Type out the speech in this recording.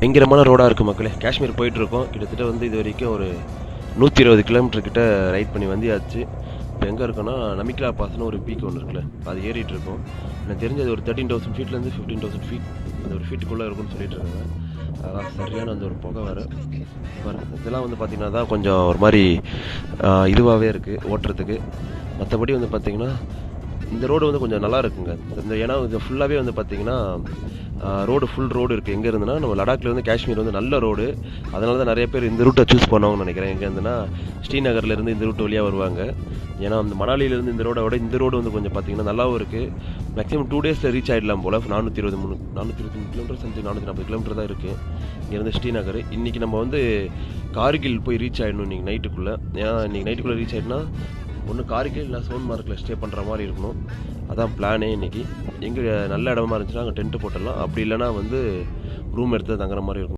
பயங்கரமான ரோடாக இருக்குது மக்களே. காஷ்மீர் போயிட்டுருக்கோம். கிட்டத்தட்ட வந்து இது வரைக்கும் ஒரு 120 கிலோமீட்டர் கிட்ட ரைட் பண்ணி வந்தியாச்சு. இப்போ எங்கே இருக்கோன்னா நமிக்லா பாஸ்னு ஒரு பீக் ஒன்று இருக்குல்ல, அது ஏறிட்டு இருக்கோம். எனக்கு தெரிஞ்சது ஒரு 13,000 ஃபீட்லேருந்து 15,000 ஃபீட் அந்த ஒரு ஃபீட்டுக்குள்ளே இருக்கும்னு சொல்லிட்டு இருக்காங்க. அதான் சரியான அந்த ஒரு புகை வேறு இதெல்லாம் வந்து பார்த்திங்கன்னா தான் கொஞ்சம் ஒரு மாதிரி இதுவாகவே இருக்குது ஓட்டுறதுக்கு. மற்றபடி வந்து பார்த்திங்கன்னா இந்த ரோடு வந்து கொஞ்சம் நல்லா இருக்குங்க. இந்த ஏன்னா இது ஃபுல்லாகவே வந்து பார்த்திங்கன்னா ஃபுல் ரோடு இருக்குது. எங்கே இருந்துன்னா நம்ம லடாக்ல வந்து காஷ்மீர் வந்து நல்ல ரோடு. அதனால தான் நிறைய பேர் இந்த ரூட்டை சூஸ் பண்ணுவாங்கன்னு நினைக்கிறேன். எங்கே இருந்துன்னா ஸ்ரீநகர்லேருந்து இந்த ரூட் வழியாக வருவாங்க. ஏன்னா அந்த மணாலியிலேருந்து இந்த ரோட விட இந்த ரோடு வந்து கொஞ்சம் பார்த்திங்கன்னா நல்லாவும் இருக்குது. மேக்ஸிமம் 2 டேஸில் ரீச் ஆகிடலாம் போல். 423 கிலோமீட்டர் சம்திங் 440 கிலோமீட்டர் தான் இருக்குது இங்கேருந்து ஸ்ரீநகர். இன்றைக்கி நம்ம வந்து கார்கில் போய் ரீச் ஆகிடணும் இன்றைக்கி நைட்டுக்குள்ளே. ஏன்னா இன்றைக்கி நைட்டுக்குள்ளே ரீச் ஆகிடுனா ஒன்று கார்கில் இல்லை சோன்மார்க்கில் ஸ்டே பண்ணுற மாதிரி இருக்கணும். அதான் பிளானே இன்றைக்கி. எங்கே நல்ல இடமா இருந்துச்சுன்னா அங்கே டென்ட்டு போட்டுடலாம். அப்படி இல்லைனா வந்து ரூம் எடுத்து தங்குற மாதிரி இருக்கும்.